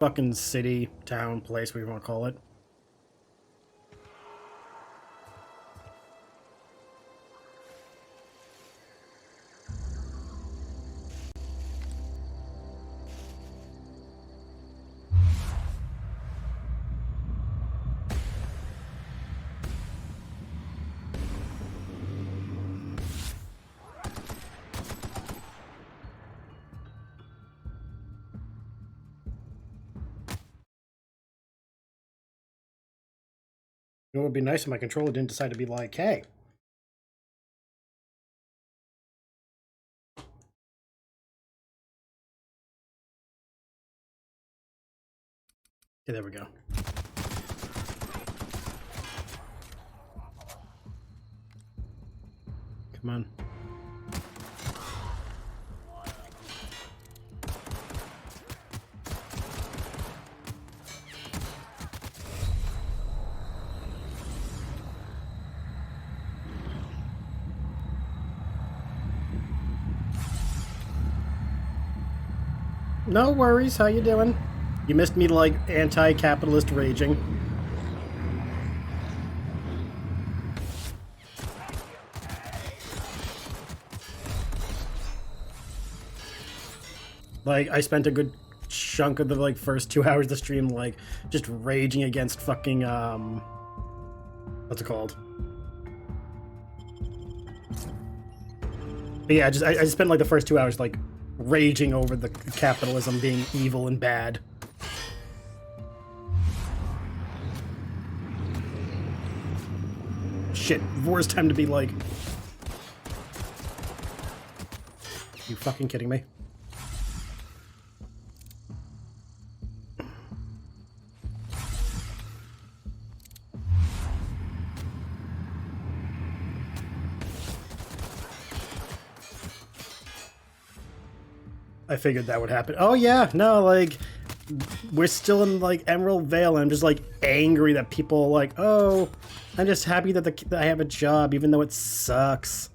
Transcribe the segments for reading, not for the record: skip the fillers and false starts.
fucking city, town, place, whatever you want to call it. It would be nice if my controller didn't decide to be like, hey. Okay, there we go. Come on. No worries, how you doing? You missed me like anti-capitalist raging. Like, I spent a good chunk of the like first 2 hours of the stream like just raging against fucking what's it called? But yeah, I just spent like the first 2 hours like raging over the capitalism being evil and bad. Shit, worst time to be like... You fucking kidding me? I figured that would happen. Oh yeah, no, like, we're still in, like, Emerald Vale, and I'm just, like, angry that people are like, oh, I'm just happy that, that I have a job, even though it sucks.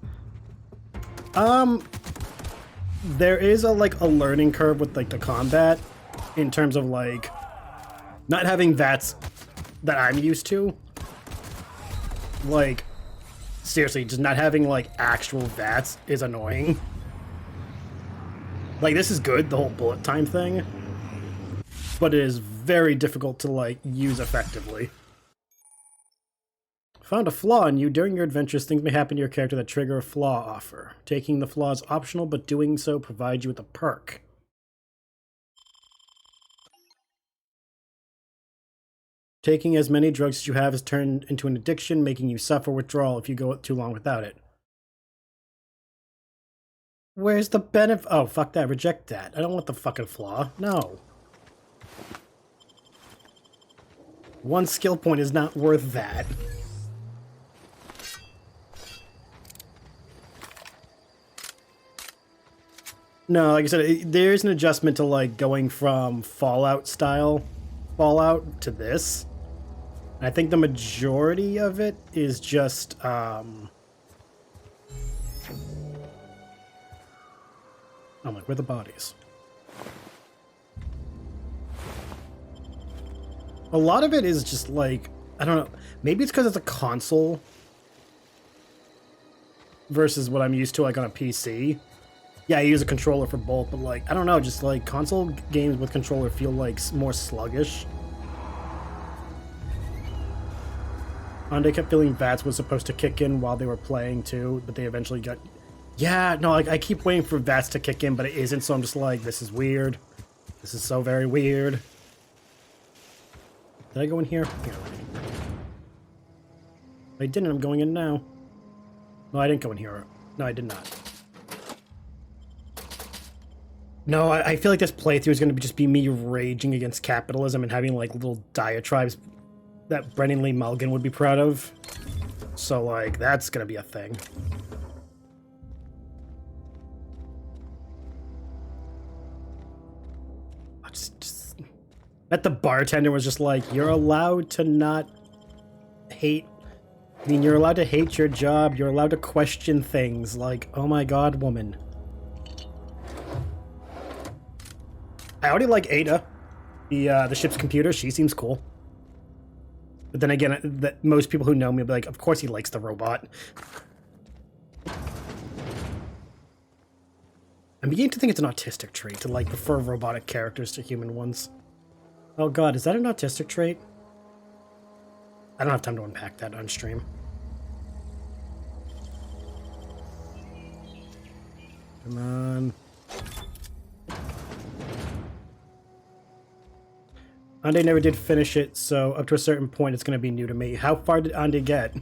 There is a learning curve with, like, the combat, in terms of, like, not having VATS that I'm used to. Like, seriously, just not having, like, actual VATS is annoying. Like, this is good, the whole bullet time thing, but it is very difficult to, like, use effectively. Found a flaw in you. During your adventures, things may happen to your character that trigger a flaw offer. Taking the flaw is optional, but doing so provides you with a perk. Taking as many drugs as you have is turned into an addiction, making you suffer withdrawal if you go too long without it. Where's the benefit? Oh, fuck that. Reject that. I don't want the fucking flaw. No. One skill point is not worth that. No, like I said, there's an adjustment to, like, going from Fallout style Fallout to this. I think the majority of it is just, I'm like, where are the bodies? A lot of it is just like, I don't know, maybe it's because it's a console versus what I'm used to like on a PC. Yeah, I use a controller for both, but like, I don't know, just like console games with controller feel like more sluggish. And I kept feeling VATS was supposed to kick in while they were playing too, but they eventually got... Yeah, no, like, I keep waiting for VATS to kick in, but it isn't, so I'm just like, this is weird. This is so very weird. Did I go in here? Yeah. I didn't, I'm going in now. No, I didn't go in here. No, I did not. No, I feel like this playthrough is going to just be me raging against capitalism and having, like, little diatribes that Brennan Lee Mulligan would be proud of. So, like, that's going to be a thing. That the bartender was just like, you're allowed to not hate... I mean, you're allowed to hate your job. You're allowed to question things. Like, oh my god, woman. I already like Ada. The ship's computer. She seems cool. But then again, most people who know me will be like, of course he likes the robot. I'm beginning to think it's an autistic trait to like prefer robotic characters to human ones. Oh god, is that an autistic trait? I don't have time to unpack that on stream. Come on. Ande never did finish it, so up to a certain point it's going to be new to me. How far did Ande get?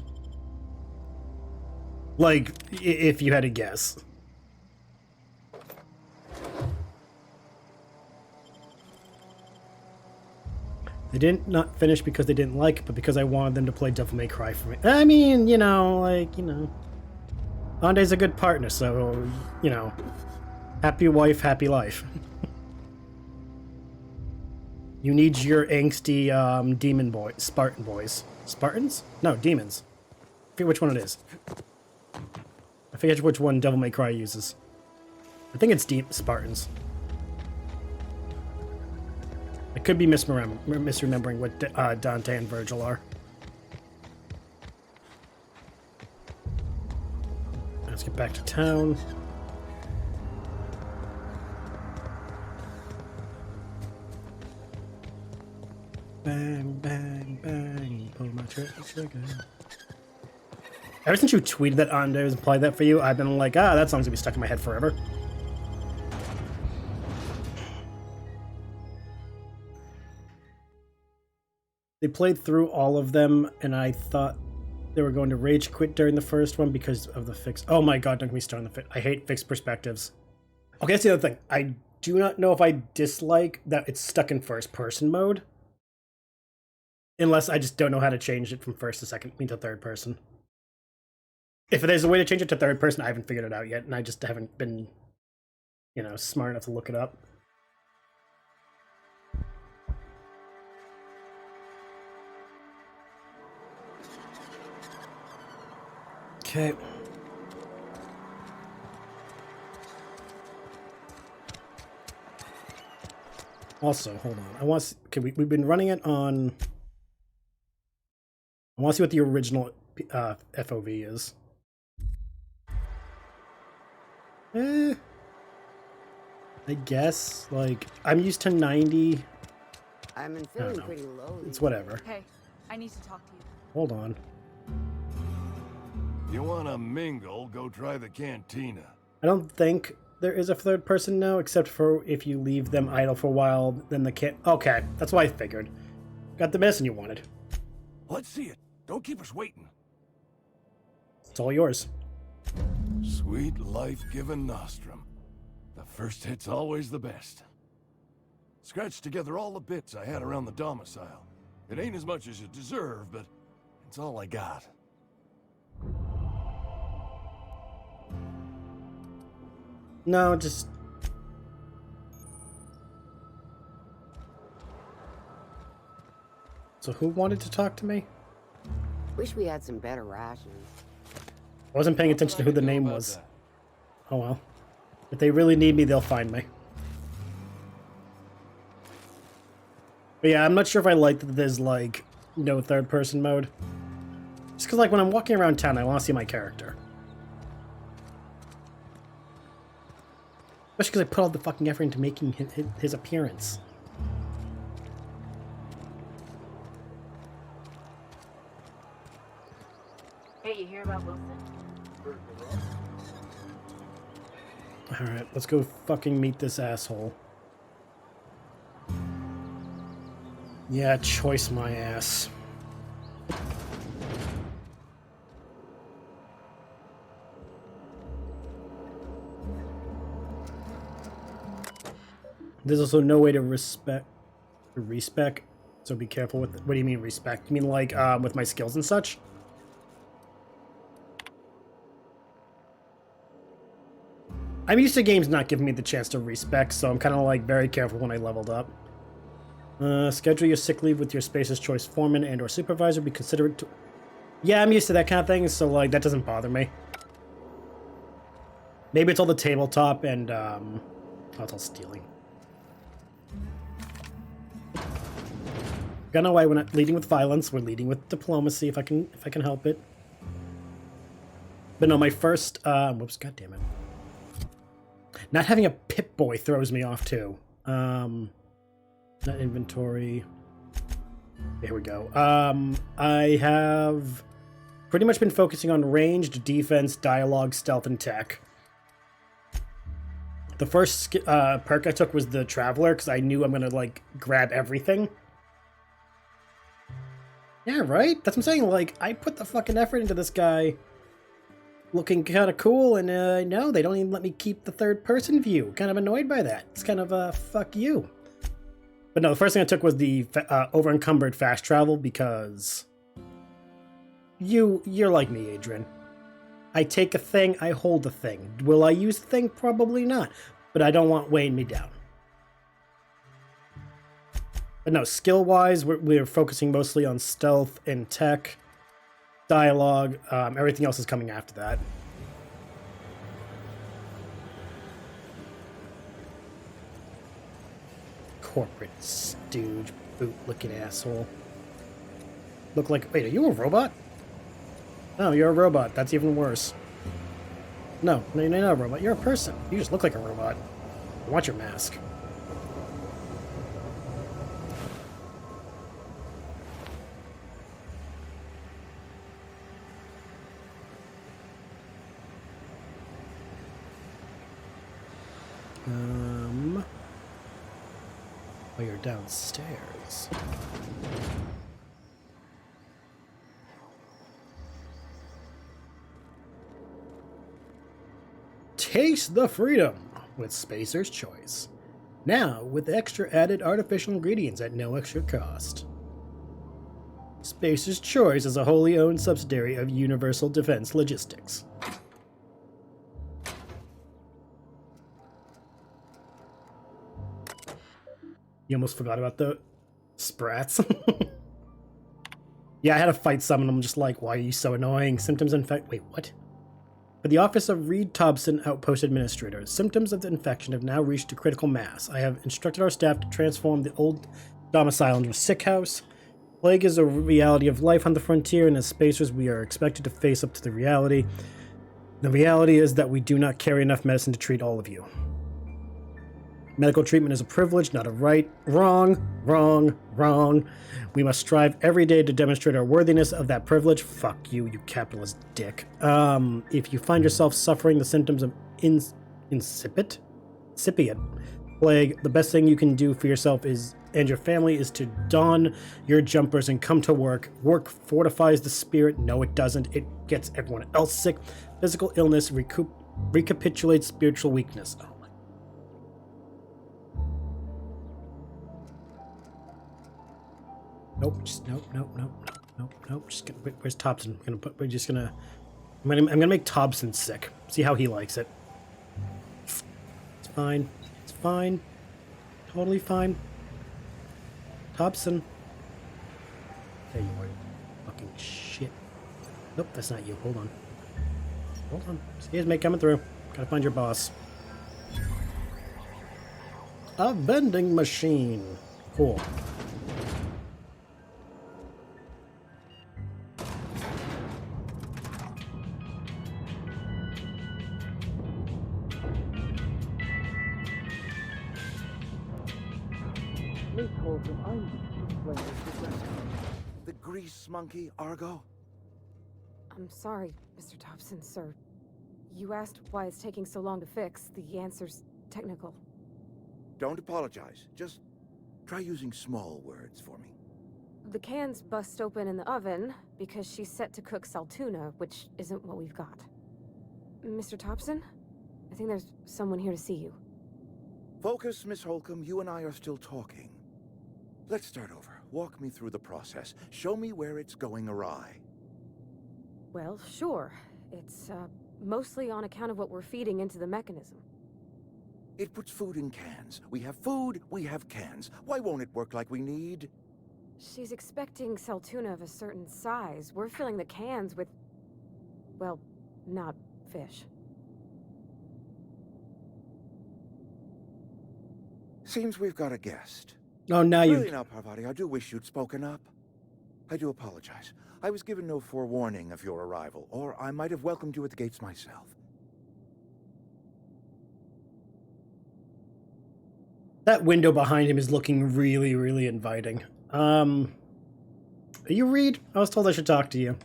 Like, if you had to guess. They didn't not finish because they didn't like it, but because I wanted them to play Devil May Cry for me. I mean, you know, like, you know. Ande's a good partner, so, you know. Happy wife, happy life. You need your angsty demon boy, Spartan boys. Spartans? No, demons. I forget which one it is. I forget which one Devil May Cry uses. I think it's Spartans. I could be misremembering what Dante and Virgil are. Let's get back to town. Bang, bang, bang, pull my trigger. Ever since you tweeted that Ande was implied that for you, I've been like, that song's gonna be stuck in my head forever. They played through all of them, and I thought they were going to rage quit during the first one because of the fix. Oh my god, don't get me started on the I hate fixed perspectives. Okay, that's the other thing. I do not know if I dislike that it's stuck in first person mode. Unless I just don't know how to change it from first to second, to third person. If there's a way to change it to third person, I haven't figured it out yet, and I just haven't been, you know, smart enough to look it up. Okay. Also, hold on. I want to see, okay, we've been running it on... I want to see what the original FOV is. I guess, like, I'm used to 90. I'm feeling pretty low. It's whatever. Hey, I need to talk to you. Hold on. You wanna mingle, go try the cantina. I don't think there is a third person now, except for if you leave them idle for a while, then the kid... Okay, that's what I figured. Got the medicine you wanted. Let's see it. Don't keep us waiting. It's all yours. Sweet life-giving nostrum. The first hit's always the best. Scratched together all the bits I had around the domicile. It ain't as much as you deserve, but it's all I got. No, just... So who wanted to talk to me? Wish we had some better rations. I wasn't paying attention to who the name was. Oh well. If they really need me, they'll find me. But yeah, I'm not sure if I like that there's, like, no third-person mode. Just because, like, when I'm walking around town, I want to see my character. Especially because I put all the fucking effort into making his appearance. Hey, you hear about Wilson? Alright, let's go fucking meet this asshole. Yeah, choice my ass. There's also no way to respec, so be careful with... What do you mean respect? You mean like with my skills and such? I'm used to games not giving me the chance to respec, so I'm kind of like very careful when I leveled up. Schedule your sick leave with your Space's Choice foreman and or supervisor. Be considerate to... Yeah, I'm used to that kind of thing, so like that doesn't bother me. Maybe it's all the tabletop and oh, it's all stealing. Gun away. We're not leading with violence. We're leading with diplomacy. If I can help it. But no, my first. Whoops! God damn it. Not having a Pip-Boy throws me off too. Not inventory. Here we go. I have pretty much been focusing on ranged, defense, dialogue, stealth, and tech. The first perk I took was the Traveler, because I knew I'm going to, like, grab everything. Yeah, right? That's what I'm saying. Like, I put the fucking effort into this guy looking kind of cool, and no, they don't even let me keep the third-person view. Kind of annoyed by that. It's kind of, fuck you. But no, the first thing I took was the over-encumbered fast travel, because you're like me, Adrian. I take a thing, I hold a thing. Will I use the thing? Probably not. But I don't want weighing me down. But no, skill-wise, we're focusing mostly on stealth and tech, dialogue. Everything else is coming after that. Corporate stooge, boot-looking asshole. Look like... Wait, are you a robot? No, you're a robot. That's even worse. No, you're not a robot. You're a person. You just look like a robot. I want your mask. Oh, you're downstairs. Taste the freedom with Spacer's Choice. Now, with extra added artificial ingredients at no extra cost. Spacer's Choice is a wholly owned subsidiary of Universal Defense Logistics. You almost forgot about the sprats. Yeah, I had to fight some, and I'm just like, why are you so annoying? Symptoms infect. Wait, what? For the Office of Reed Thompson, Outpost Administrator, symptoms of the infection have now reached a critical mass. I have instructed our staff to transform the old domicile into a sick house. Plague is a reality of life on the frontier, and as spacers, we are expected to face up to the reality. The reality is that we do not carry enough medicine to treat all of you. Medical treatment is a privilege, not a right. Wrong, wrong, wrong. We must strive every day to demonstrate our worthiness of that privilege. Fuck you, you capitalist dick. If you find yourself suffering the symptoms of incipient plague, the best thing you can do for yourself and your family is to don your jumpers and come to work. Work fortifies the spirit. No, it doesn't. It gets everyone else sick. Physical illness recapitulates spiritual weakness. Oh. Nope, just nope. Just gonna, where's Thompson? I'm gonna make Thompson sick. See how he likes it. It's fine. It's fine. Totally fine. Thompson. There you are. Fucking shit. Nope, that's not you. Hold on. Hold on. Excuse me, coming through. Gotta find your boss. A vending machine. Cool. The grease monkey, Argo? I'm sorry, Mr. Thompson, sir. You asked why it's taking so long to fix. The answer's technical. Don't apologize. Just try using small words for me. The cans bust open in the oven because she's set to cook saltuna, which isn't what we've got. Mr. Thompson? I think there's someone here to see you. Focus, Miss Holcomb. You and I are still talking. Let's start over. Walk me through the process. Show me where it's going awry. Well, sure. It's, mostly on account of what we're feeding into the mechanism. It puts food in cans. We have food, we have cans. Why won't it work like we need? She's expecting saltuna of a certain size. We're filling the cans with... well, not fish. Seems we've got a guest. Oh, now Really you... now, Parvati, I do wish you'd spoken up. I do apologize. I was given no forewarning of your arrival, or I might have welcomed you at the gates myself. That window behind him is looking really, really inviting. Are you Reed? I was told I should talk to you.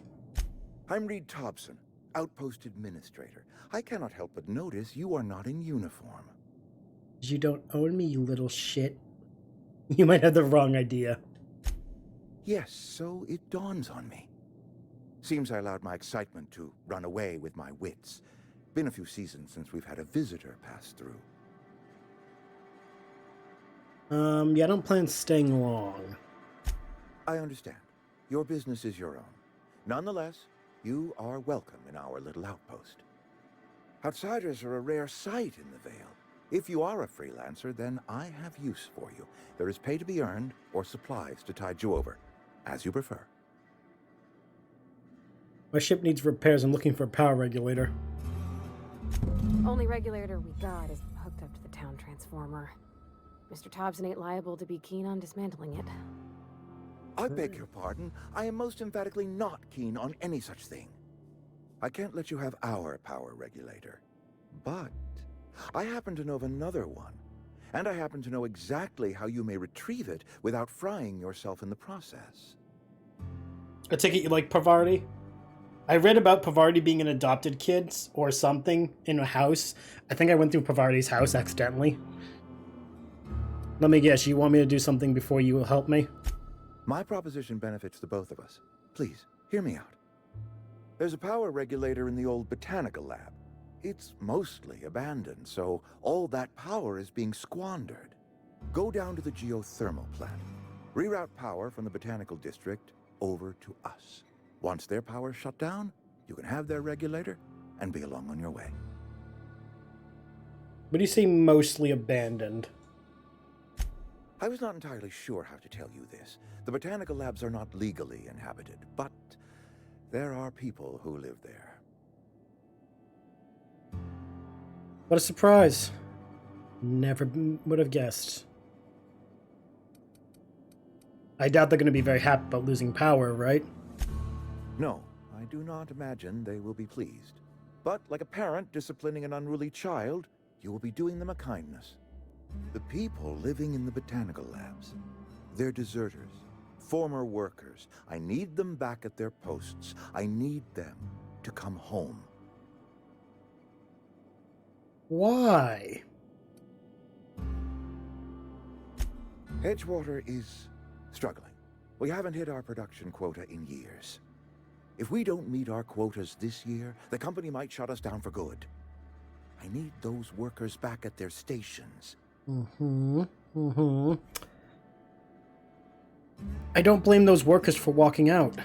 I'm Reed Thompson, Outpost Administrator. I cannot help but notice you are not in uniform. You don't own me, you little shit. You might have the wrong idea. Yes, so it dawns on me. Seems I allowed my excitement to run away with my wits. Been a few seasons since we've had a visitor pass through. Yeah, I don't plan on staying long. I understand. Your business is your own. Nonetheless, you are welcome in our little outpost. Outsiders are a rare sight in the Vale. If you are a freelancer, then I have use for you. There is pay to be earned, or supplies to tide you over, as you prefer. My ship needs repairs. I'm looking for a power regulator. Only regulator we got is hooked up to the town transformer. Mr. Thompson ain't liable to be keen on dismantling it. I beg your pardon. I am most emphatically not keen on any such thing. I can't let you have our power regulator. But I happen to know of another one. And I happen to know exactly how you may retrieve it without frying yourself in the process. I take it you like Pavarti? I read about Pavarti being an adopted kid or something in a house. I think I went through Pavarti's house accidentally. Let me guess, you want me to do something before you will help me? My proposition benefits the both of us. Please, hear me out. There's a power regulator in the old botanical lab. It's mostly abandoned, so all that power is being squandered. Go down to the geothermal plant. Reroute power from the botanical district over to us. Once their power's shut down, you can have their regulator and be along on your way. But you say mostly abandoned. I was not entirely sure how to tell you this. The botanical labs are not legally inhabited, but there are people who live there. What a surprise. Never would have guessed. I doubt they're going to be very happy about losing power, right? No, I do not imagine they will be pleased. But like a parent disciplining an unruly child, you will be doing them a kindness. The people living in the botanical labs, they're deserters, former workers. I need them back at their posts. I need them to come home. Why? Edgewater is struggling. We haven't hit our production quota in years. If we don't meet our quotas this year, the company might shut us down for good. I need those workers back at their stations. I don't blame those workers for walking out.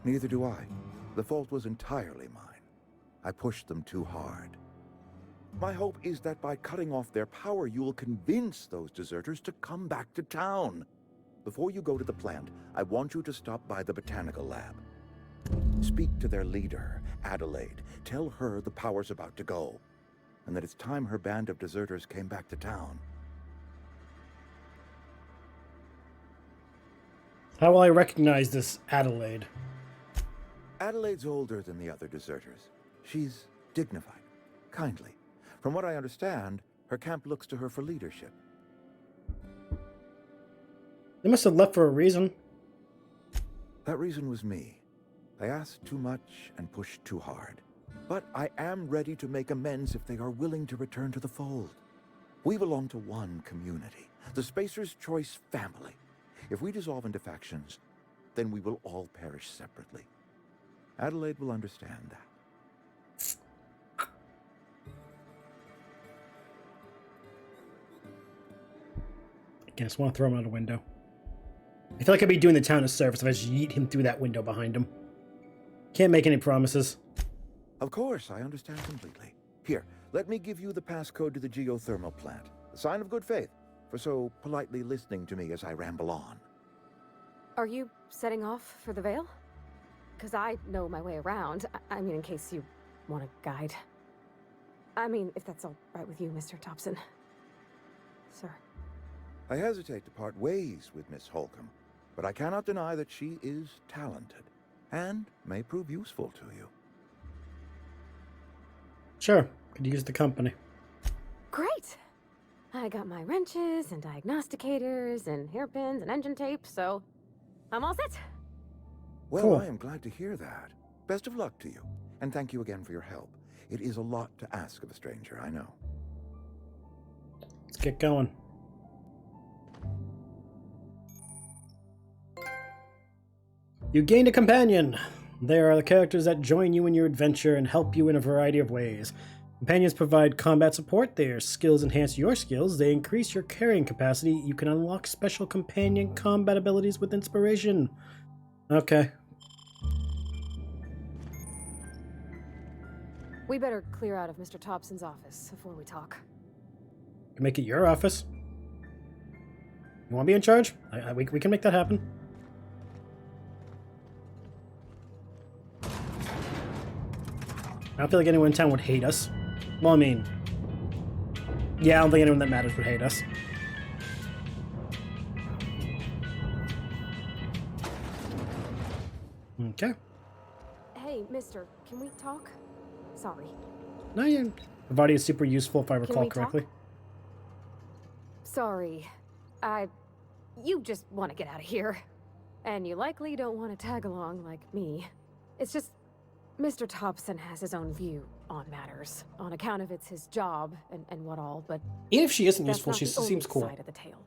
Neither do I. The fault was entirely mine. I pushed them too hard. My hope is that by cutting off their power, you will convince those deserters to come back to town. Before you go to the plant, I want you to stop by the botanical lab. Speak to their leader, Adelaide. Tell her the power's about to go, and that it's time her band of deserters came back to town. How will I recognize this Adelaide? Adelaide's older than the other deserters. She's dignified, kindly. From what I understand, her camp looks to her for leadership. They must have left for a reason. That reason was me. I asked too much and pushed too hard. But I am ready to make amends if they are willing to return to the fold. We belong to one community, the Spacer's Choice family. If we dissolve into factions, then we will all perish separately. Adelaide will understand that. I just want to throw him out a window. I feel like I'd be doing the town a service if I just yeet him through that window behind him. Can't make any promises. Of course, I understand completely. Here, let me give you the passcode to the geothermal plant. A sign of good faith, for so politely listening to me as I ramble on. Are you setting off for the Vale? Because I know my way around. I mean, in case you want a guide. I mean, if that's all right with you, Mr. Thompson. Sir. I hesitate to part ways with Miss Holcomb, but I cannot deny that she is talented and may prove useful to you. Sure, could use the company. Great! I got my wrenches and diagnosticators and hairpins and engine tape, so I'm all set. Well, Cool. I am glad to hear that. Best of luck to you, and thank you again for your help. It is a lot to ask of a stranger, I know. Let's get going. You gained a companion. They are the characters that join you in your adventure and help you in a variety of ways. Companions provide combat support. Their skills enhance your skills. They increase your carrying capacity. You can unlock special companion combat abilities with inspiration. Okay. We better clear out of Mr. Thompson's office before we talk. Make it your office. You want to be in charge? We can make that happen. I don't feel like anyone in town would hate us. Well, I mean... yeah, I don't think anyone that matters would hate us. Okay. Hey, mister, can we talk? Sorry. No, yeah. Bavati is super useful if I recall we talk? correctly. Sorry. You just want to get out of here. And you likely don't want to tag along like me. It's just... Mr. Thompson has his own view on matters, on account of it's his job and what all, but... Even if she isn't that's useful, not she the only seems cool. side of the tale.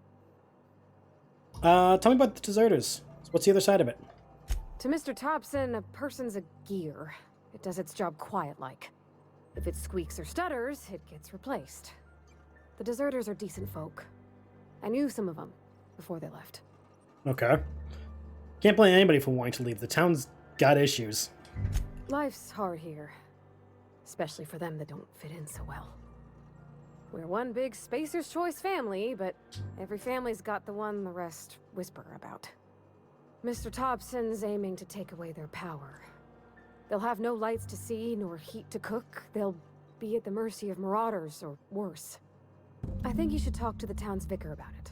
Tell me about the deserters. What's the other side of it? To Mr. Thompson, a person's a gear. It does its job quiet-like. If it squeaks or stutters, it gets replaced. The deserters are decent folk. I knew some of them before they left. Okay. Can't blame anybody for wanting to leave. The town's got issues. Life's hard here. Especially for them that don't fit in so well. We're one big Spacer's Choice family, but every family's got the one the rest whisper about. Mr. Thompson's aiming to take away their power. They'll have no lights to see, nor heat to cook. They'll be at the mercy of marauders, or worse. I think you should talk to the town's vicar about it.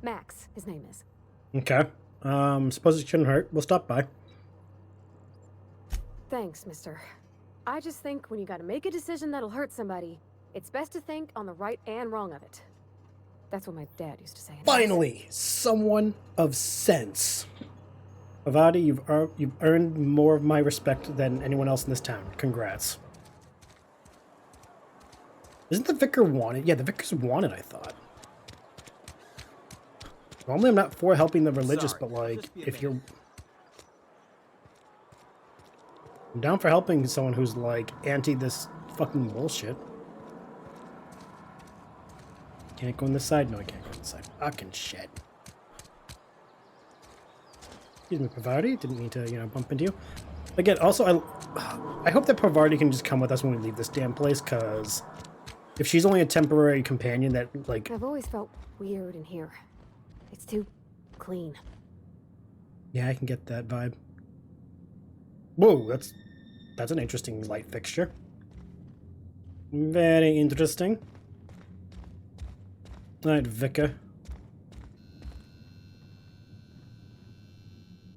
Max, his name is. Okay. Suppose it shouldn't hurt. We'll stop by. Thanks, mister. I just think when you gotta make a decision that'll hurt somebody, it's best to think on the right and wrong of it. That's what my dad used to say. Finally, someone of sense. Avadi, you've earned more of my respect than anyone else in this town. Congrats. Isn't the vicar wanted? Yeah, the vicar's wanted, I thought. Normally I'm not for helping the religious, but like, if you're... I'm down for helping someone who's like anti this fucking bullshit. Can't go on this side? No, I can't go on this side. Fucking shit. Excuse me, Pavardi. Didn't mean to, bump into you. Again, also, I hope that Pavardi can just come with us when we leave this damn place, because if she's only a temporary companion that, like... I've always felt weird in here. It's too clean. Yeah, I can get that vibe. Whoa, that's an interesting light fixture. Very interesting. Alright, Vicar.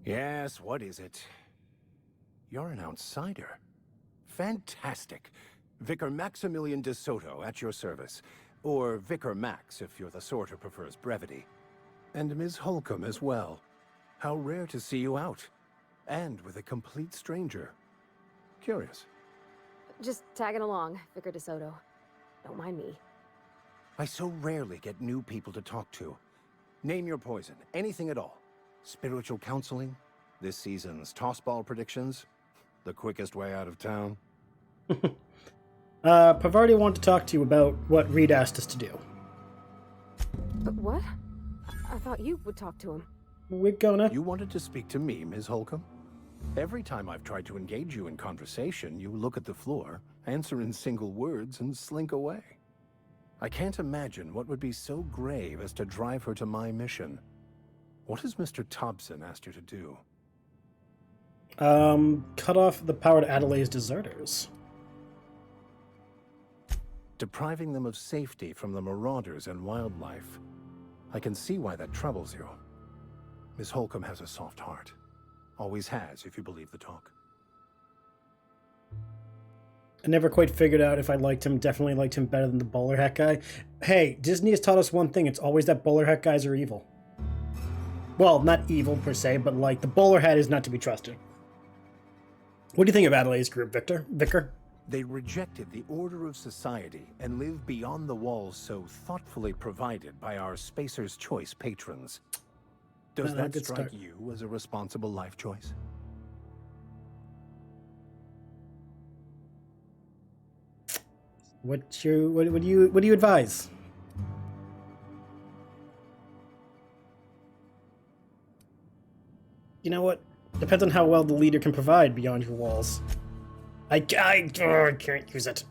Yes, what is it? You're an outsider. Fantastic. Vicar Maximilian de Soto at your service. Or Vicar Max, if you're the sort who prefers brevity. And Ms. Holcomb as well. How rare to see you out. And with a complete stranger. Curious. Just tagging along, Vicar DeSoto. Don't mind me. I so rarely get new people to talk to. Name your poison, anything at all. Spiritual counseling, this season's tossball predictions, the quickest way out of town. Pavardi wanted to talk to you about what Reed asked us to do. But what? I thought you would talk to him. We're gonna... You wanted to speak to me, Ms. Holcomb? Every time I've tried to engage you in conversation, you look at the floor, answer in single words, and slink away. I can't imagine what would be so grave as to drive her to my mission. What has Mr. Thompson asked you to do? Cut off the power to Adelaide's deserters. Depriving them of safety from the marauders and wildlife. I can see why that troubles you. Miss Holcomb has a soft heart. Always has, if you believe the talk. I never quite figured out if I liked him. Definitely liked him better than the bowler hat guy. Hey, Disney has taught us one thing. It's always that bowler hat guys are evil. Well, not evil per se, but like the bowler hat is not to be trusted. What do you think of Adelaide's group, Vicar? They rejected the order of society and live beyond the walls so thoughtfully provided by our Spacer's Choice patrons. Does that strike you as a responsible life choice? What do you advise? You know what? Depends on how well the leader can provide beyond your walls. I can't use it.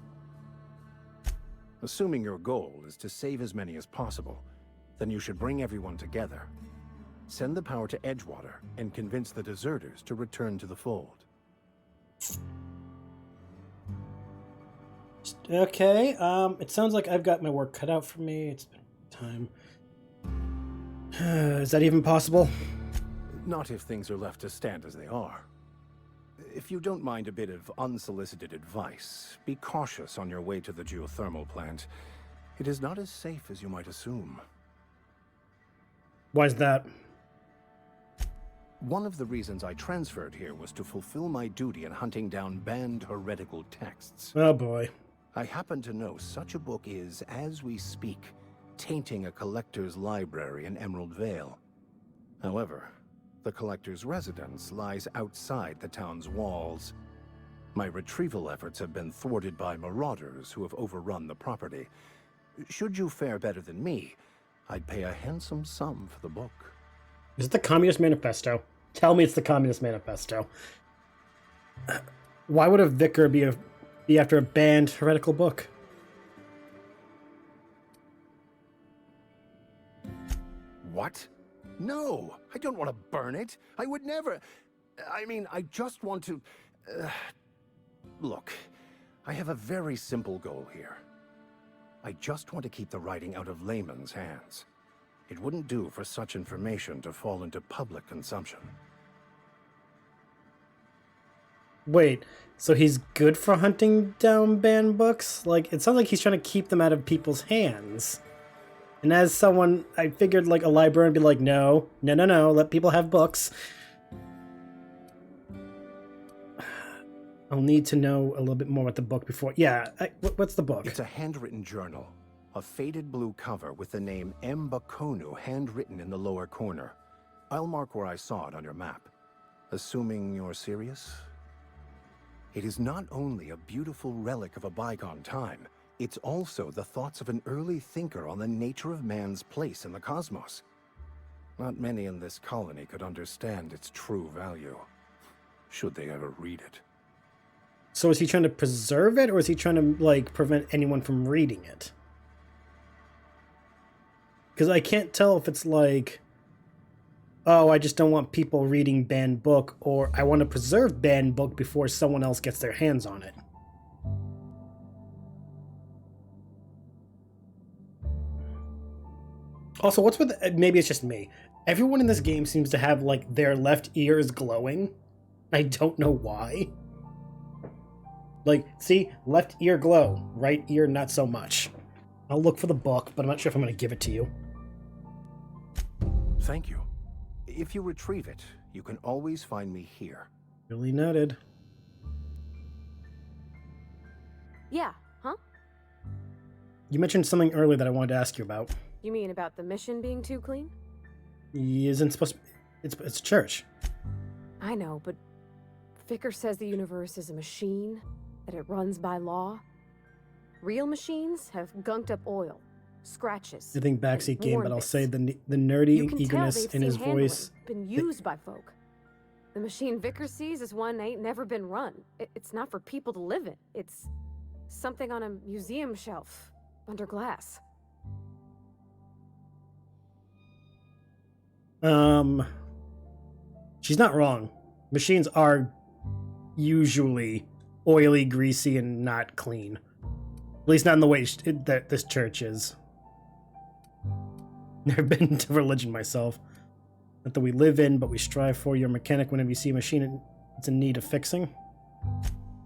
Assuming your goal is to save as many as possible, then you should bring everyone together. Send the power to Edgewater and convince the deserters to return to the fold. Okay, it sounds like I've got my work cut out for me. It's been time. Is that even possible? Not if things are left to stand as they are. If you don't mind a bit of unsolicited advice, be cautious on your way to the geothermal plant. It is not as safe as you might assume. Why's that? One of the reasons I transferred here was to fulfill my duty in hunting down banned heretical texts. Oh boy. I happen to know such a book is, as we speak, tainting a collector's library in Emerald Vale. However, the collector's residence lies outside the town's walls. My retrieval efforts have been thwarted by marauders who have overrun the property. Should you fare better than me, I'd pay a handsome sum for the book. Is it the Communist Manifesto? Tell me it's the Communist Manifesto. Why would a vicar be after a banned heretical book? What? No, I don't want to burn it. I would never. I mean, I just want to... Look, I have a very simple goal here. I just want to keep the writing out of layman's hands. It wouldn't do for such information to fall into public consumption. Wait, so he's good for hunting down banned books? Like, it sounds like he's trying to keep them out of people's hands. And as someone, I figured like a librarian would be like, no, let people have books. I'll need to know a little bit more about the book before. Yeah, what's the book? It's a handwritten journal. A faded blue cover with the name M. Bakonu handwritten in the lower corner. I'll mark where I saw it on your map. Assuming you're serious? It is not only a beautiful relic of a bygone time, it's also the thoughts of an early thinker on the nature of man's place in the cosmos. Not many in this colony could understand its true value, should they ever read it. So is he trying to preserve it, or is he trying to, like, prevent anyone from reading it? Because I can't tell if it's like, oh, I just don't want people reading banned book, or I want to preserve banned book before someone else gets their hands on it. Also, what's with... Maybe it's just me. Everyone in this game seems to have, like, their left ears glowing. I don't know why. Like, see? Left ear glow. Right ear, not so much. I'll look for the book, but I'm not sure if I'm going to give it to you. Thank you. If you retrieve it, you can always find me here. Really noted. Yeah, huh? You mentioned something earlier that I wanted to ask you about. You mean about the mission being too clean? He isn't supposed to... It's a church. I know, but Vicar says the universe is a machine, that it runs by law. Real machines have gunked up oil, scratches. I think backseat and game, but I'll warm say bits. the nerdy You can eagerness tell they've in his seen handling, voice. been used by folk. The machine Vicar sees is one ain't never been run. It's not for people to live in. It's something on a museum shelf, under glass. She's not wrong. Machines are usually oily, greasy, and not clean. At least not in the way that this church is. Never been into religion myself. Not that we live in, but we strive for. Your mechanic whenever you see a machine it's in need of fixing.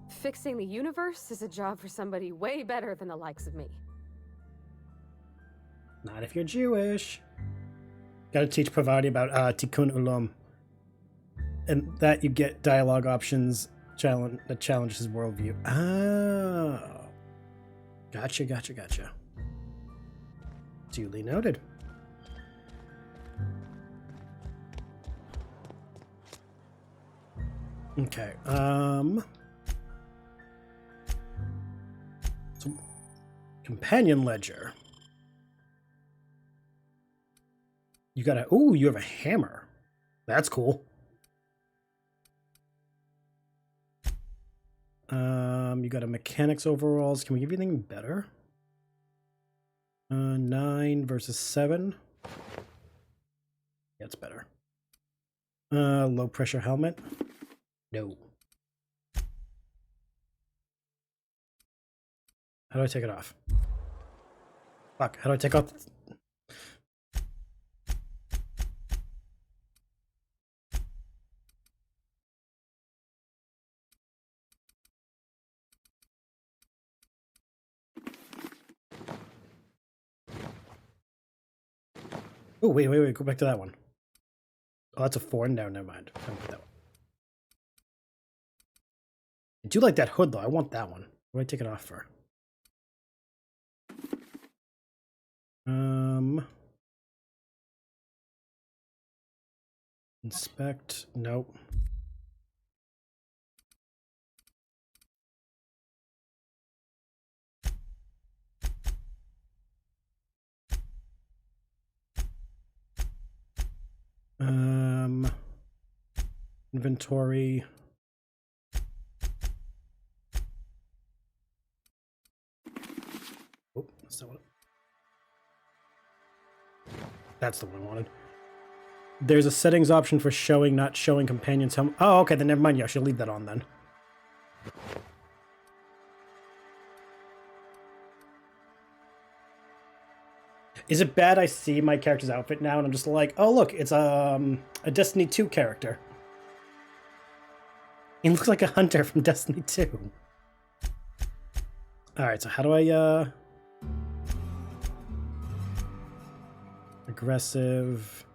Fixing the universe is a job for somebody way better than the likes of me. Not if you're Jewish. Gotta teach Pravati about Tikkun Ulam. And that you get dialogue options that challenges his worldview. Oh. Gotcha. Duly noted. Okay, so companion ledger. You got you have a hammer. That's cool. You got a mechanics overalls. Can we give you anything better? 9 versus 7. Yeah, it's better. Low pressure helmet. No. How do I take it off? Fuck, how do I take off? Oh, wait, go back to that one. Oh, that's a 4 and down, never mind. I'll put that one. I do like that hood, though. I want that one. What do I take it off for? Inspect. Nope. Inventory. Oh, that's not what. That's the one I wanted. There's a settings option for showing, not showing companions. Oh, okay, then never mind. Yeah, I should leave that on then. Is it bad I see my character's outfit now and I'm just like, oh look, it's a Destiny 2 character. He looks like a hunter from Destiny 2. Alright, so how do I aggressive.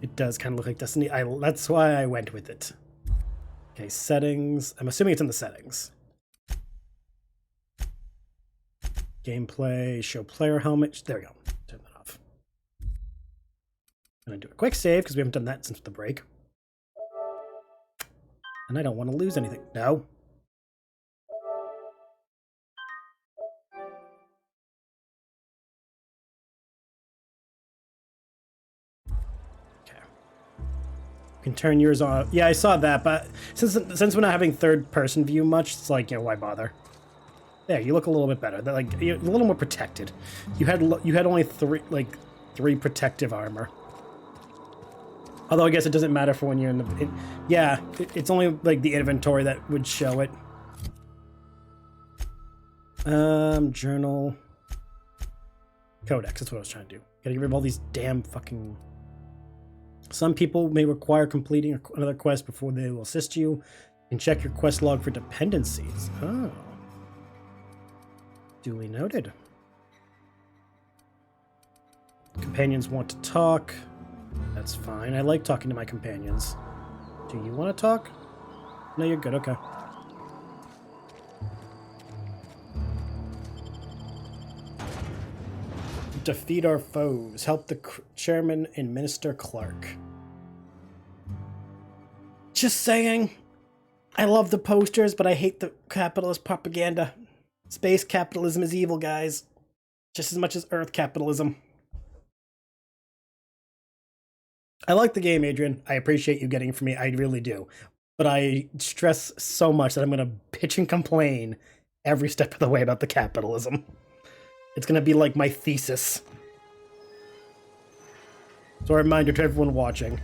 It does kind of look like Destiny. That's why I went with it. Okay, settings. I'm assuming it's in the settings. Gameplay, show player helmet. There we go. Turn that off. I'm gonna do a quick save because we haven't done that since the break. And I don't want to lose anything. No. Can turn yours on. Yeah, I saw that, but since we're not having third person view much, it's like, you know, why bother? There, you look a little bit better. Like, you're a little more protected. You had only three protective armor. Although I guess it doesn't matter for when you're in the. Yeah, it's only like the inventory that would show it. Journal. Codex. That's what I was trying to do. Gotta get rid of all these damn fucking. Some people may require completing another quest before they will assist you, and check your quest log for dependencies. Oh. Duly noted. Companions want to talk. That's fine. I like talking to my companions. Do you want to talk? No, you're good. Okay. Defeat our foes. Help the chairman and Minister Clark. Just saying. I love the posters, but I hate the capitalist propaganda. Space capitalism is evil, guys. Just as much as Earth capitalism. I like the game, Adrian. I appreciate you getting it for me. I really do. But I stress so much that I'm going to bitch and complain every step of the way about the capitalism. It's going to be like my thesis. So a reminder to everyone watching.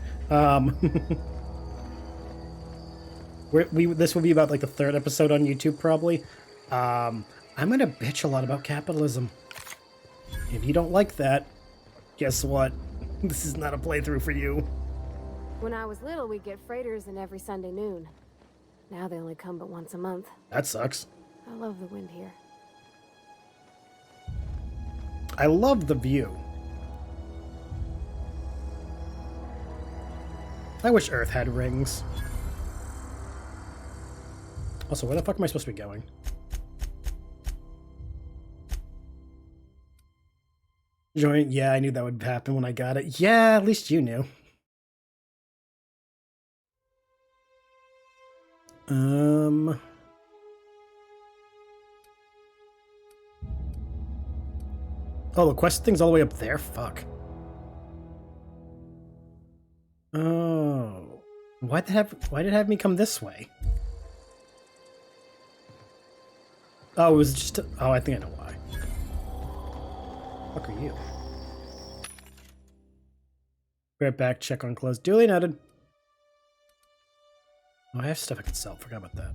This will be about like the 3rd episode on YouTube, probably. I'm gonna bitch a lot about capitalism. If you don't like that, guess what? This is not a playthrough for you. When I was little, we'd get freighters in every Sunday noon. Now they only come but once a month. That sucks. I love the wind here. I love the view. I wish Earth had rings. Also, where the fuck am I supposed to be going? Join? Yeah, I knew that would happen when I got it. Yeah, at least you knew. Oh, the quest thing's all the way up there? Fuck. Oh. Why did it have me come this way? Oh, it was just... Oh, I think I know why. Fuck are you? Right back, check on clothes. Duly noted. Oh, I have stuff I can sell. Forgot about that.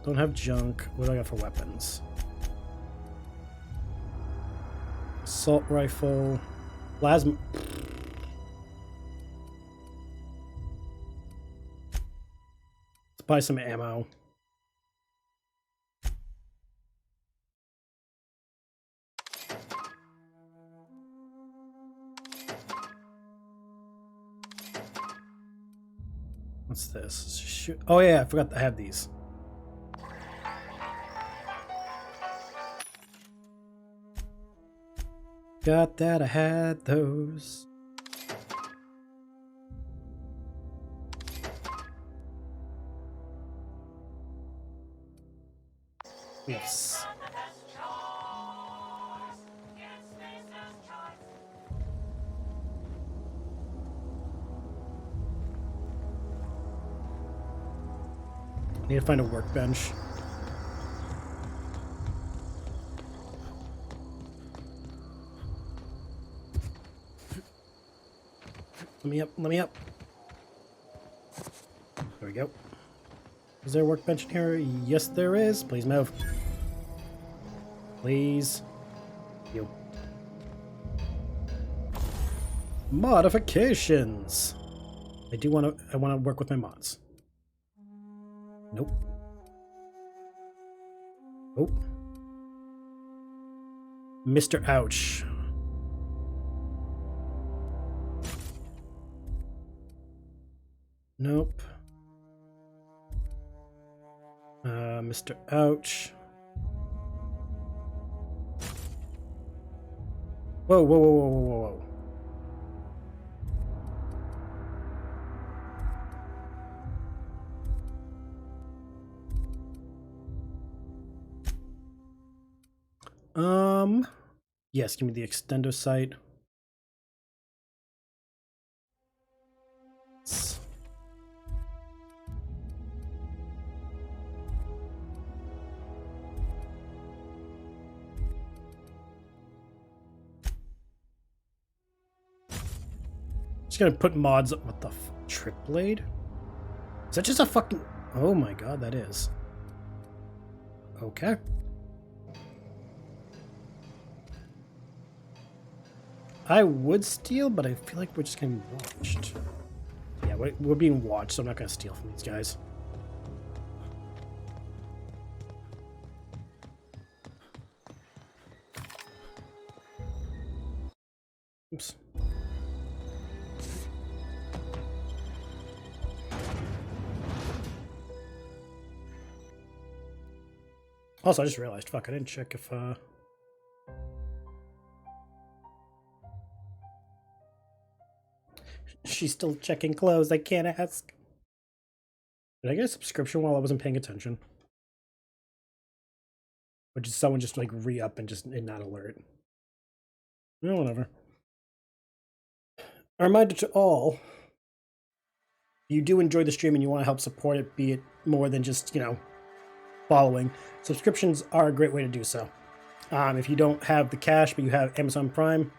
Don't have junk. What do I got for weapons? Assault rifle. Plasma. Let's buy some ammo. What's this? Shoot. Oh yeah, I forgot I have these. Got that, I had those. Yes. Need to find a workbench. Let me up, let me up. There we go. Is there a workbench in here? Yes, there is. Please move. Please. You. Modifications. I want to work with my mods. Nope. Oh. Mr. Ouch. Nope. Mr. Ouch. Whoa, whoa, whoa, whoa, whoa, whoa. Yes, give me the extendo sight. Just gonna put mods up. What the trip blade? Is that just a fucking... Oh my god, that is. Okay. I would steal, but I feel like we're just gonna be watched. Yeah, we're being watched, so I'm not gonna steal from these guys. Oops. Also, I just realized, fuck, I didn't check if, she's still checking clothes, I can't ask. Did I get a subscription while I wasn't paying attention? Or did someone just, like, re-up and not alert? No, whatever. A reminder to all, if you do enjoy the stream and you want to help support it, be it more than just, you know, following, subscriptions are a great way to do so. If you don't have the cash, but you have Amazon Prime,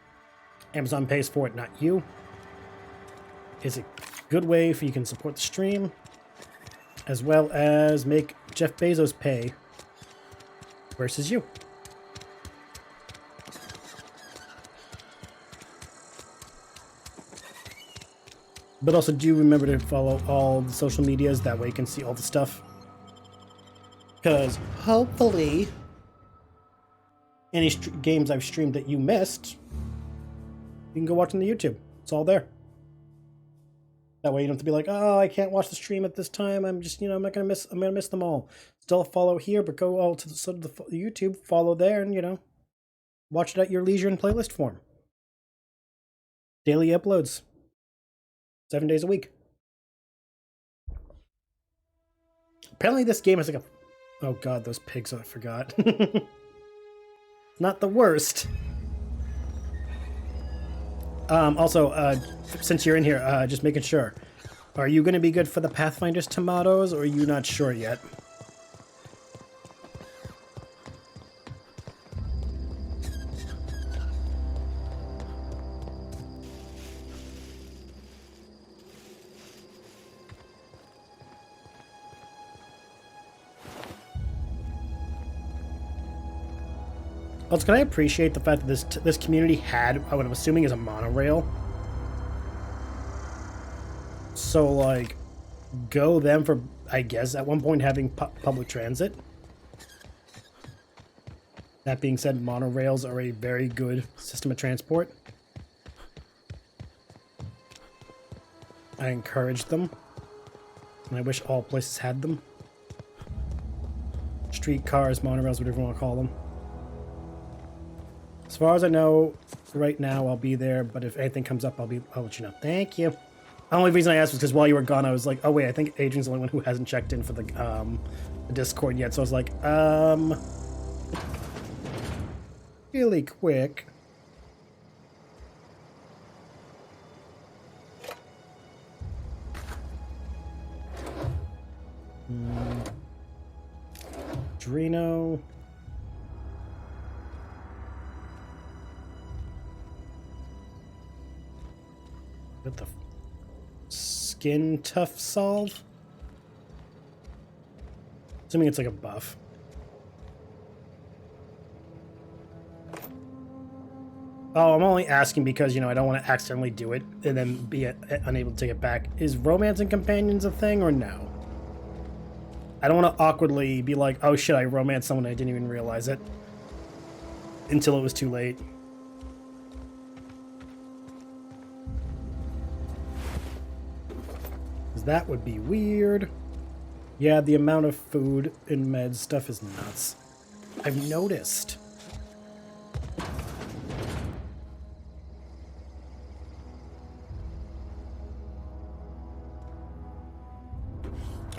Amazon pays for it, not you. Is a good way for you can support the stream, as well as make Jeff Bezos pay versus you. But also do remember to follow all the social medias, that way you can see all the stuff. Because hopefully any games I've streamed that you missed, you can go watch on the YouTube. It's all there. That way you don't have to be like, oh, I can't watch the stream at this time. I'm just, I'm gonna miss them all. Still follow here, but go all to the YouTube, follow there, and watch it at your leisure in playlist form. Daily uploads. 7 days a week. Apparently this game has like a... Oh god, those pigs, I forgot. Not the worst. Also, since you're in here, just making sure. Are you going to be good for the Pathfinder's tomatoes, or are you not sure yet? Also, can I appreciate the fact that this community had what I'm assuming is a monorail? So, like, go them for, I guess, at one point having public transit. That being said, monorails are a very good system of transport. I encourage them. And I wish all places had them. Streetcars, monorails, whatever you want to call them. As far as I know, right now I'll be there, but if anything comes up, I'll let you know. Thank you. The only reason I asked was because while you were gone, I was like, oh wait, I think Adrian's the only one who hasn't checked in for the Discord yet, so I was like, really quick. Drino. What the skin tough solve? Assuming it's like a buff. Oh, I'm only asking because, I don't want to accidentally do it and then be unable to take it back. Is romance and companions a thing or no? I don't want to awkwardly be like, oh shit, I romanced someone, I didn't even realize it. Until it was too late. That would be weird. Yeah, the amount of food and med stuff is nuts. I've noticed.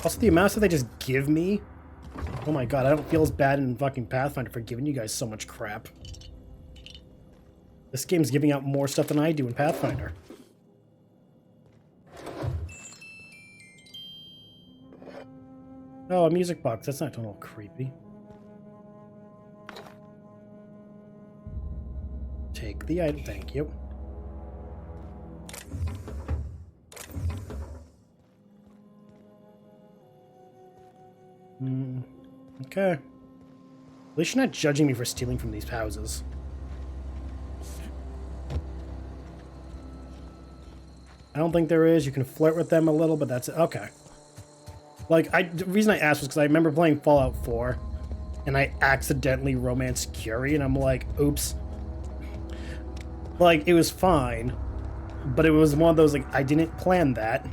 Also, the amount that they just give me. Oh my god, I don't feel as bad in fucking Pathfinder for giving you guys so much crap. This game's giving out more stuff than I do in Pathfinder. Oh, a music box. That's not a little creepy. Take the item. Thank you. Okay. At least you're not judging me for stealing from these houses. I don't think there is. You can flirt with them a little, but that's it. Okay. Like, the reason I asked was because I remember playing Fallout 4, and I accidentally romanced Curie, and I'm like, oops. Like, it was fine, but it was one of those, like, I didn't plan that,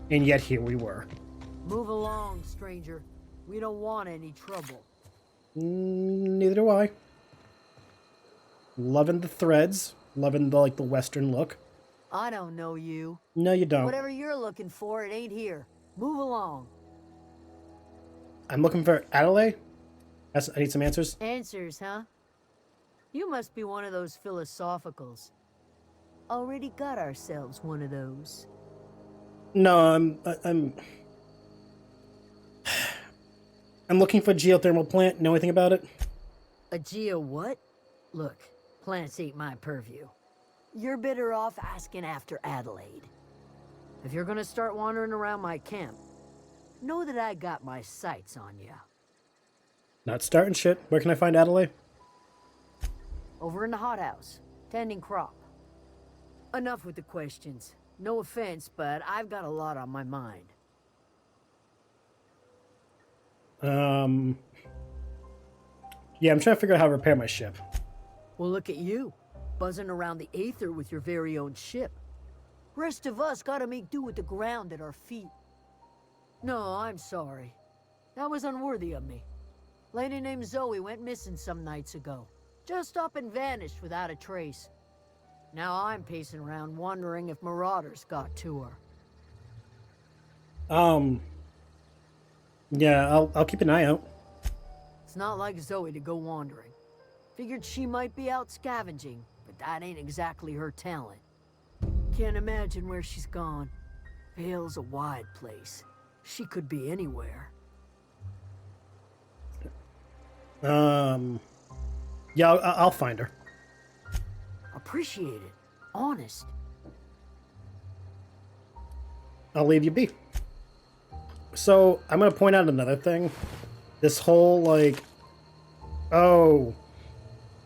and yet here we were. Move along, stranger. We don't want any trouble. Neither do I. Loving the threads, loving the, like, the Western look. I don't know you. No, you don't. Whatever you're looking for, it ain't here. Move along. I'm looking for Adelaide. I need some answers. Answers, huh? You must be one of those philosophicals. Already got ourselves one of those. No, I'm looking for a geothermal plant. Know anything about it? A geo what? Look, plants ain't my purview. You're better off asking after Adelaide. If you're gonna start wandering around my camp, know that I got my sights on ya. Not starting shit. Where can I find Adelaide? Over in the hothouse, tending crop. Enough with the questions. No offense, but I've got a lot on my mind. Yeah, I'm trying to figure out how to repair my ship. Well, look at you, buzzing around the aether with your very own ship. Rest of us gotta make do with the ground at our feet. No, I'm sorry. That was unworthy of me. Lady named Zoe went missing some nights ago. Just up and vanished without a trace. Now I'm pacing around wondering if marauders got to her. Yeah, I'll keep an eye out. It's not like Zoe to go wandering. Figured she might be out scavenging, but that ain't exactly her talent. Can't imagine where she's gone. Vale's a wide place. She could be anywhere. Yeah, I'll find her. Appreciate it. Honest. I'll leave you be. So, I'm gonna point out another thing. This whole, like... Oh.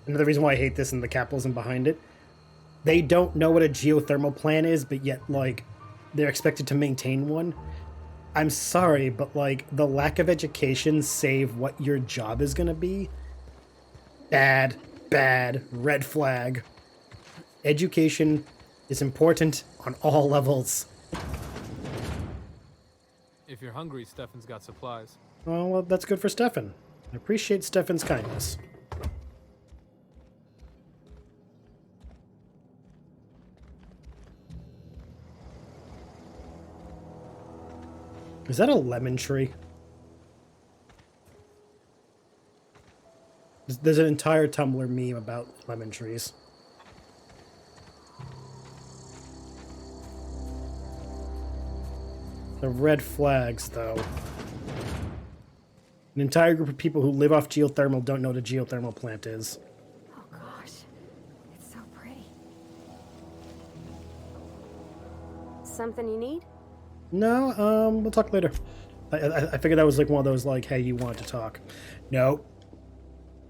Another reason why I hate this and the capitalism behind it. They don't know what a geothermal plant is, but yet, like, they're expected to maintain one. I'm sorry, but, like, the lack of education save what your job is gonna be. Bad, red flag. Education is important on all levels. If you're hungry, Stefan's got supplies. Oh, well, that's good for Stefan. I appreciate Stefan's kindness. Is that a lemon tree? There's an entire Tumblr meme about lemon trees. The red flags, though. An entire group of people who live off geothermal don't know what a geothermal plant is. Oh gosh, it's so pretty. Something you need? No, we'll talk later. I figured that was like one of those, like, hey, you want to talk. No.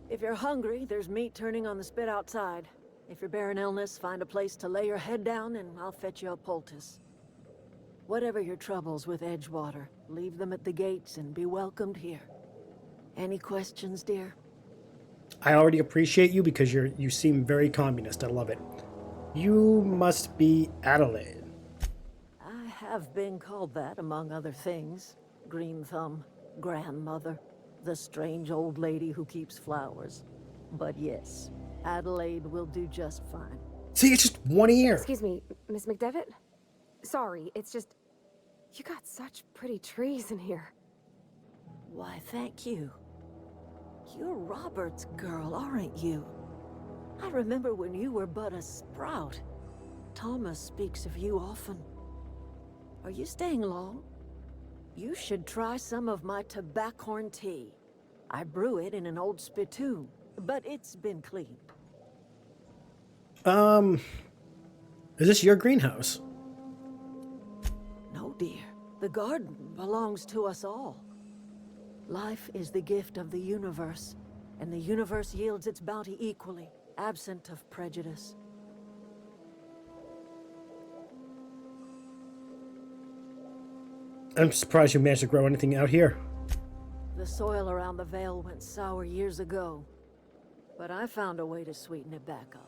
If you're hungry, there's meat turning on the spit outside. If you're bearing illness, find a place to lay your head down and I'll fetch you a poultice. Whatever your troubles with Edgewater, leave them at the gates and be welcomed here. Any questions, dear? I already appreciate you because you seem very communist. I love it. You must be Adelaide. I have been called that, among other things. Green Thumb, grandmother, the strange old lady who keeps flowers. But yes, Adelaide will do just fine. See, it's just one ear. Excuse me, Miss McDevitt? Sorry, it's just... You got such pretty trees in here. Why, thank you. You're Robert's girl, aren't you? I remember when you were but a sprout. Thomas speaks of you often. Are you staying long? You should try some of my tobaccorn tea. I brew it in an old spittoon, but it's been cleaned. Is this your greenhouse? No, dear. The garden belongs to us all. Life is the gift of the universe, and the universe yields its bounty equally, absent of prejudice. I'm surprised you managed to grow anything out here. The soil around the Vale went sour years ago, but I found a way to sweeten it back up.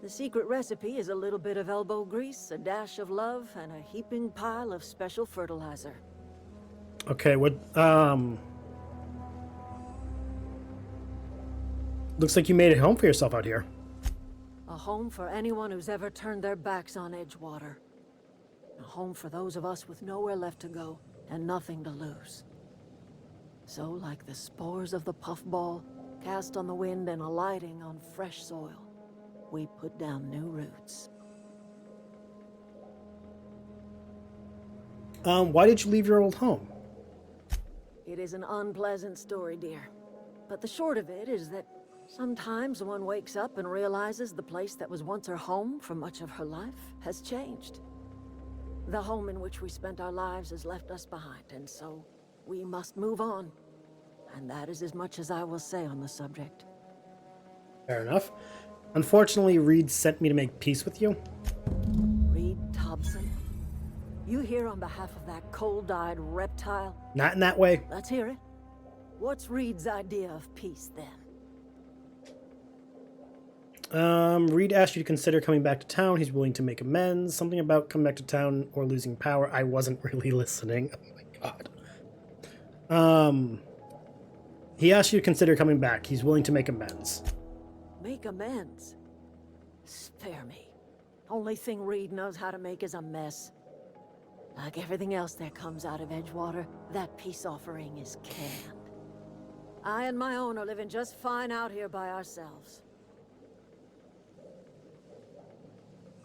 The secret recipe is a little bit of elbow grease, a dash of love, and a heaping pile of special fertilizer. Okay, what, looks like you made a home for yourself out here. A home for anyone who's ever turned their backs on Edgewater. A home for those of us with nowhere left to go and nothing to lose. So, like the spores of the puffball, cast on the wind and alighting on fresh soil, we put down new roots. Why did you leave your old home? It is an unpleasant story, dear. But the short of it is that sometimes one wakes up and realizes the place that was once her home for much of her life has changed. The home in which we spent our lives has left us behind, and so we must move on. And that is as much as I will say on the subject. Fair enough. Unfortunately, Reed sent me to make peace with you. Reed Thompson? You here on behalf of that cold-eyed reptile? Not in that way. Let's hear it. What's Reed's idea of peace, then? Reed asked you to consider coming back to town. He's willing to make amends. Something about coming back to town or losing power. I wasn't really listening. Oh my god. He asked you to consider coming back. He's willing to make amends. Make amends? Spare me. Only thing Reed knows how to make is a mess. Like everything else that comes out of Edgewater, that peace offering is canned. I and my own are living just fine out here by ourselves.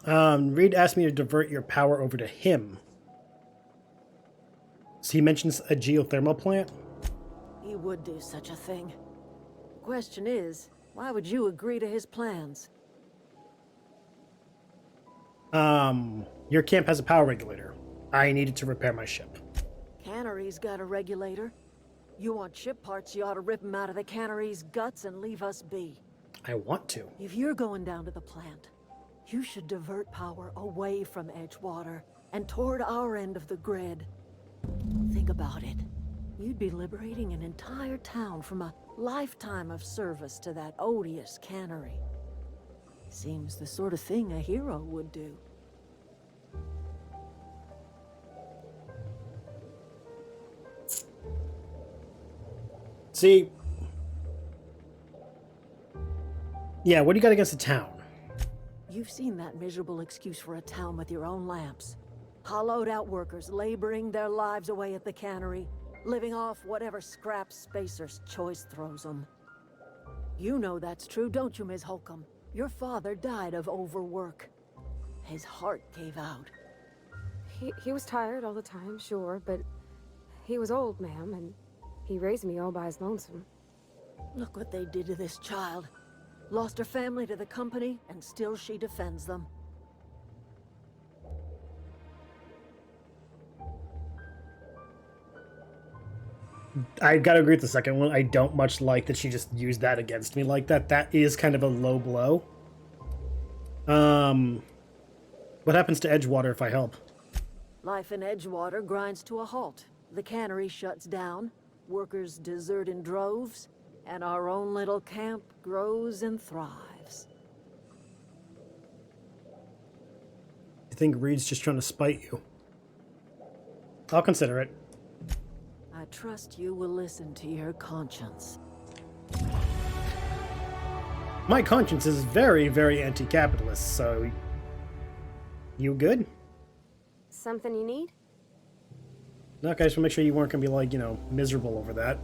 Reed asked me to divert your power over to him. So he mentions a geothermal plant? He would do such a thing. The question is, why would you agree to his plans? Your camp has a power regulator. I needed to repair my ship. Cannery's got a regulator. You want ship parts, you ought to rip them out of the cannery's guts and leave us be. I want to. If you're going down to the plant, you should divert power away from Edgewater and toward our end of the grid. Think about it. You'd be liberating an entire town from a lifetime of service to that odious cannery. Seems the sort of thing a hero would do. See, yeah, what do you got against the town? You've seen that miserable excuse for a town with your own lamps. Hollowed out workers laboring their lives away at the cannery, living off whatever scrap Spacer's choice throws them. You know that's true, don't you, Ms. Holcomb? Your father died of overwork. His heart gave out. He was tired all the time, sure, but he was old, ma'am, and he raised me all by his lonesome. Look what they did to this child. Lost her family to the company, and still she defends them. I gotta agree with the second one. I don't much like that she just used that against me like that. That is kind of a low blow. What happens to Edgewater if I help? Life in Edgewater grinds to a halt. The cannery shuts down, workers desert in droves, and our own little camp grows and thrives. You think Reed's just trying to spite you? I'll consider it. I trust you will listen to your conscience. My conscience is very, very anti-capitalist, so... You good? Something you need? No, okay, I just want to make sure you weren't going to be, like, you know, miserable over that.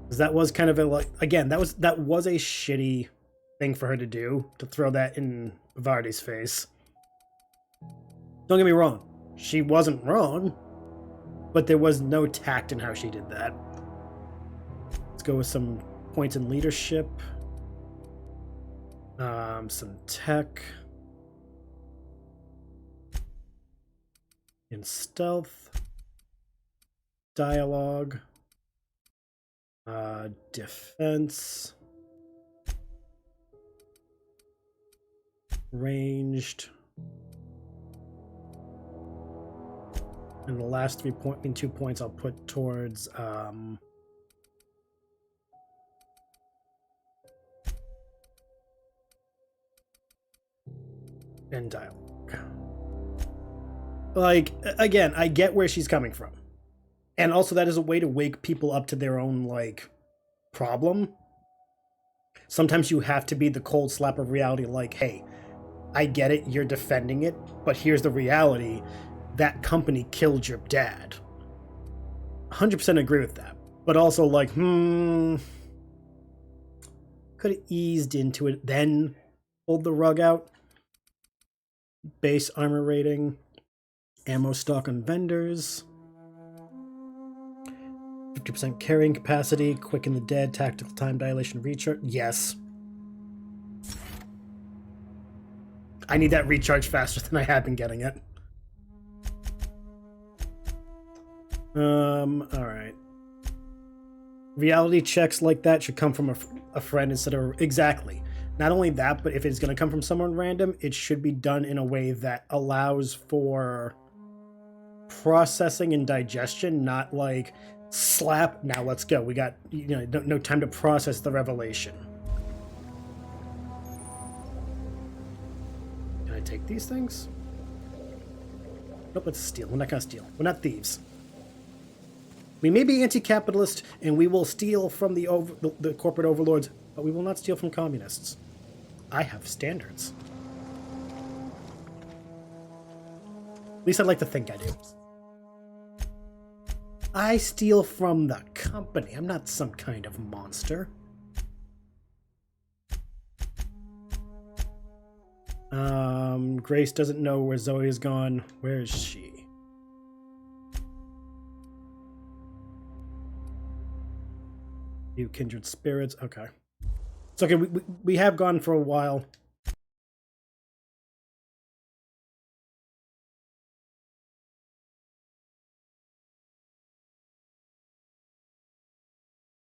Because that was kind of a, like... Again, that was a shitty thing for her to do, to throw that in Vardy's face. Don't get me wrong. She wasn't wrong. But there was no tact in how she did that. Let's go with some points in leadership. Some tech. In stealth. Dialogue. Defense. Ranged. And the last 2 points I'll put towards and dialogue. Like, again, I get where she's coming from. And also that is a way to wake people up to their own, like, problem. Sometimes you have to be the cold slap of reality, like, hey, I get it, you're defending it, but here's the reality. That company killed your dad. 100% agree with that. But also, like, could have eased into it, then pulled the rug out. Base armor rating. Ammo stock on vendors. 50% carrying capacity. Quicken the dead. Tactical time dilation recharge. Yes. I need that recharge faster than I have been getting it. Alright. Reality checks like that should come from a friend instead of... Exactly. Not only that, but if it's going to come from someone random, it should be done in a way that allows for processing and digestion, not like, slap, now let's go. We got, no time to process the revelation. Can I take these things? Nope, let's steal. We're not going to steal. We're not thieves. We may be anti-capitalist, and we will steal from the corporate overlords, but we will not steal from communists. I have standards. At least I'd like to think I do. I steal from the company. I'm not some kind of monster. Grace doesn't know where Zoe is gone. Where is she? You kindred spirits. Okay. It's okay. We have gone for a while.